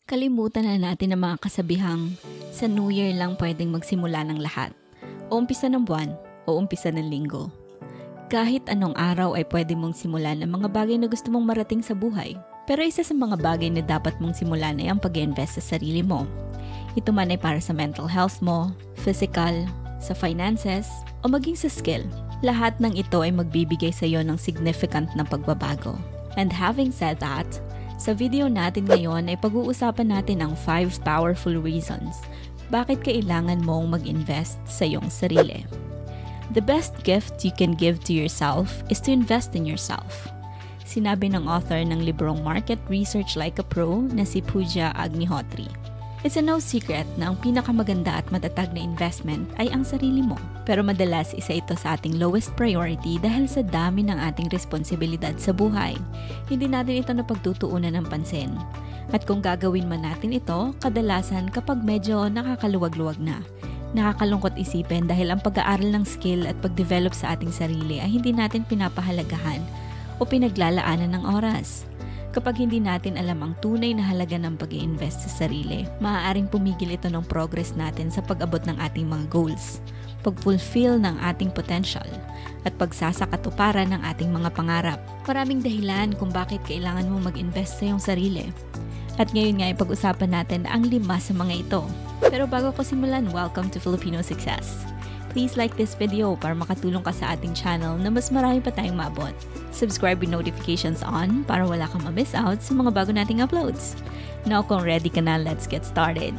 Kalimutan na natin ang mga kasabihang sa New Year lang pwedeng magsimula ng lahat. O umpisa ng buwan, o umpisa ng linggo. Kahit anong araw ay pwede mong simulan ang mga bagay na gusto mong marating sa buhay. Pero isa sa mga bagay na dapat mong simulan ay ang pag-invest sa sarili mo. Ito man ay para sa mental health mo, physical, sa finances, o maging sa skill. Lahat ng ito ay magbibigay sa iyo ng significant na pagbabago. And having said that, sa video natin ngayon ay pag-uusapan natin ang 5 powerful reasons bakit kailangan mong mag-invest sa iyong sarili. The best gift you can give to yourself is to invest in yourself. Sinabi ng author ng librong Market Research Like a Pro na si Pooja Agnihotri. It's a no secret na ang pinakamaganda at matatag na investment ay ang sarili mo. Pero madalas isa ito sa ating lowest priority dahil sa dami ng ating responsibilidad sa buhay. Hindi natin ito napagtutuunan ng pansin. At kung gagawin man natin ito, kadalasan kapag medyo nakakaluwag-luwag na. Nakakalungkot isipin dahil ang pag-aaral ng skill at pag-develop sa ating sarili ay hindi natin pinapahalagahan o pinaglalaanan ng oras. Kapag hindi natin alam ang tunay na halaga ng pag-i-invest sa sarili, maaaring pumigil ito ng progress natin sa pag-abot ng ating mga goals, pag-fulfill ng ating potential, at pagsasakatuparan ng ating mga pangarap. Maraming dahilan kung bakit kailangan mo mag-invest sa iyong sarili. At ngayon nga ay pag-usapan natin ang 5 sa mga ito. Pero bago ko simulan, welcome to Filipino Success. Please like this video para makatulong ka sa ating channel na mas marami pa tayong maabot. Subscribe with notifications on para wala kang ma-miss out sa mga bago nating uploads. Now kung ready ka na, let's get started.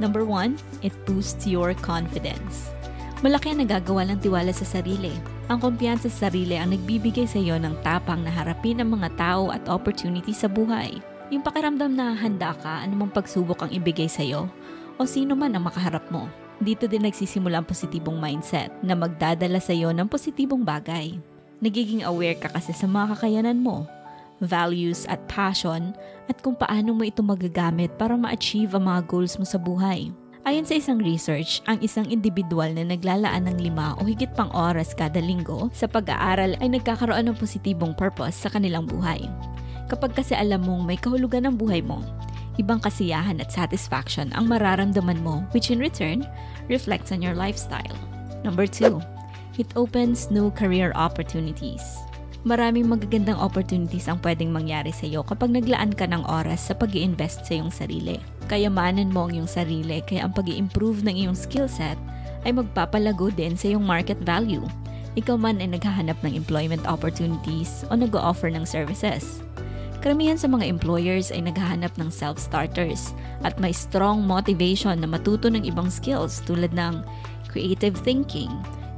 Number 1, it boosts your confidence. Malaki ang nagagawa ng tiwala sa sarili. Ang kumpiyansa sa sarili ang nagbibigay sa iyo ng tapang na harapin ang mga tao at opportunity sa buhay. Yung pakiramdam na handa ka anumang pagsubok ang ibigay sa iyo o sino man ang makaharap mo. Dito din nagsisimula ang positibong mindset na magdadala sa iyo ng positibong bagay. Nagiging aware ka kasi sa mga kakayanan mo, values at passion at kung paano mo ito magagamit para ma-achieve ang mga goals mo sa buhay. Ayon sa isang research, ang isang individual na naglalaan ng 5 o higit pang oras kada linggo sa pag-aaral ay nagkakaroon ng positibong purpose sa kanilang buhay. Kapag kasi alam mong may kahulugan ng buhay mo, ibang kasiyahan at satisfaction ang mararamdaman mo, which in return reflects on your lifestyle. Number 2, it opens new career opportunities. Maraming magagandang opportunities ang pwedeng mangyari sa iyo kapag naglaan ka ng oras sa pag-i-invest sa iyong sarili. Kayamanan mo ang iyong sarili kaya ang pag-i-improve ng iyong skill set ay magpapalago din sa iyong market value. Ikaw man ay naghahanap ng employment opportunities o nag-o-offer ng services. Karamihan sa mga employers ay naghahanap ng self-starters at may strong motivation na matuto ng ibang skills tulad ng creative thinking,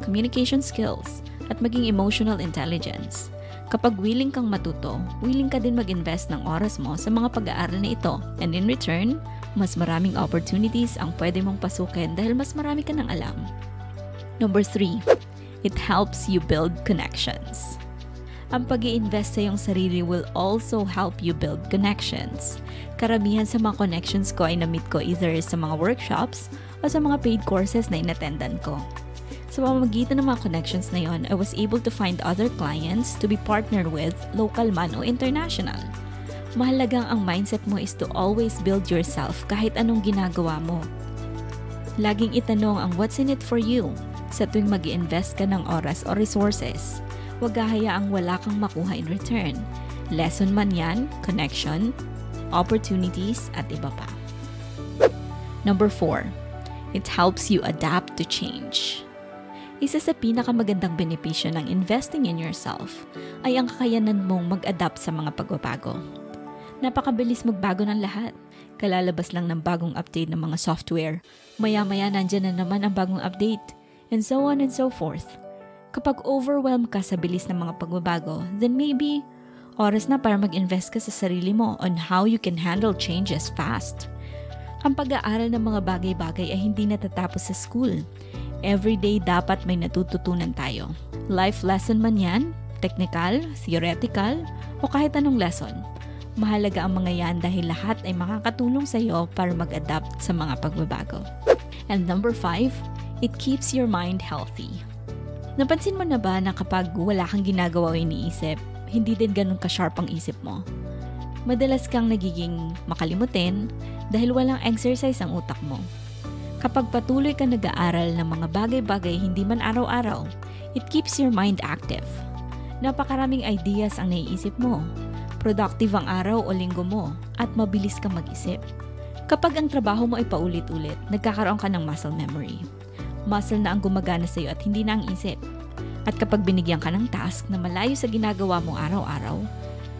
communication skills, at maging emotional intelligence. Kapag willing kang matuto, willing ka din mag-invest ng oras mo sa mga pag-aaral na ito. And in return, mas maraming opportunities ang pwede mong pasukin dahil mas marami ka nang alam. Number 3, it helps you build connections. Ang pag-i-invest sa iyong sarili will also help you build connections. Karamihan sa mga connections ko ay na-meet ko either sa mga workshops o sa mga paid courses na inattendan ko. Sa pamamagitan ng mga connections na yon, I was able to find other clients to be partnered with, local man o international. Mahalagang ang mindset mo is to always build yourself kahit anong ginagawa mo. Laging itanong ang what's in it for you sa tuwing mag-i-invest ka ng oras o resources. Huwag hahayaang wala kang makuha in return. Lesson man yan, connection, opportunities, at iba pa. Number 4, it helps you adapt to change. Isa sa pinakamagandang benepisyo ng investing in yourself ay ang kakayanan mong mag-adapt sa mga pagbabago. Napakabilis magbago ng lahat. Kalalabas lang ng bagong update ng mga software. Maya-maya nandyan na naman ang bagong update. And so on and so forth. Kapag overwhelmed ka sa bilis ng mga pagbabago, then maybe oras na para mag-invest ka sa sarili mo on how you can handle changes fast. Ang pag-aaral ng mga bagay-bagay ay hindi natatapos sa school. Every day dapat may natututunan tayo. Life lesson man yan, technical, theoretical, o kahit anong lesson. Mahalaga ang mga yan dahil lahat ay makakatulong sa iyo para mag-adapt sa mga pagbabago. And number 5, it keeps your mind healthy. Napansin mo na ba na kapag wala kang ginagawa o iniisip, hindi din ganun ka-sharp ang isip mo? Madalas kang nagiging makalimutin dahil walang exercise ang utak mo. Kapag patuloy ka nag-aaral ng mga bagay-bagay hindi man araw-araw, it keeps your mind active. Napakaraming ideas ang naiisip mo. Productive ang araw o linggo mo at mabilis kang mag-isip. Kapag ang trabaho mo ay paulit-ulit, nagkakaroon ka ng muscle memory. Muscle na ang gumagana sa iyo at hindi na ang isip. At kapag binigyan ka ng task na malayo sa ginagawa mong araw-araw,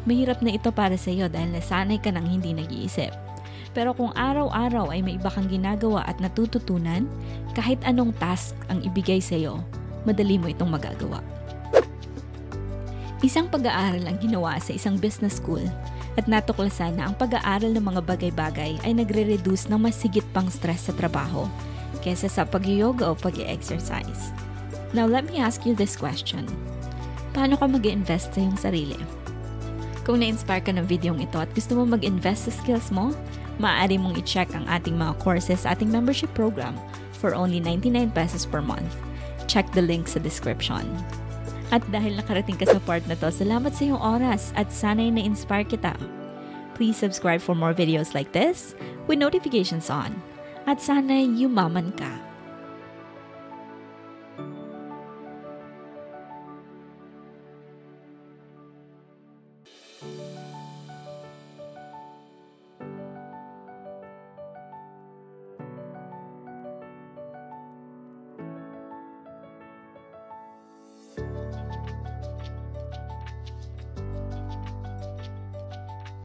mahirap na ito para sa iyo dahil nasanay ka ng hindi nag-iisip. Pero kung araw-araw ay may iba kang ginagawa at natututunan, kahit anong task ang ibigay sa iyo, madali mo itong magagawa. Isang pag-aaral ang ginawa sa isang business school at natuklasan na ang pag-aaral ng mga bagay-bagay ay nagre-reduce ng mas higit pang stress sa trabaho kesa sa pag-yoga o pag-exercise. Now let me ask you this question. Paano ka mag-invest sa iyong sarili? Kung na-inspire ka ng videong ito at gusto mo mag-invest sa skills mo, maaari mong i-check ang ating mga courses sa ating membership program for only 99 pesos per month. Check the link sa description. At dahil nakarating ka sa part na to, salamat sa iyong oras at sana'y na-inspire kita. Please subscribe for more videos like this with notifications on. At sana'y yumaman ka.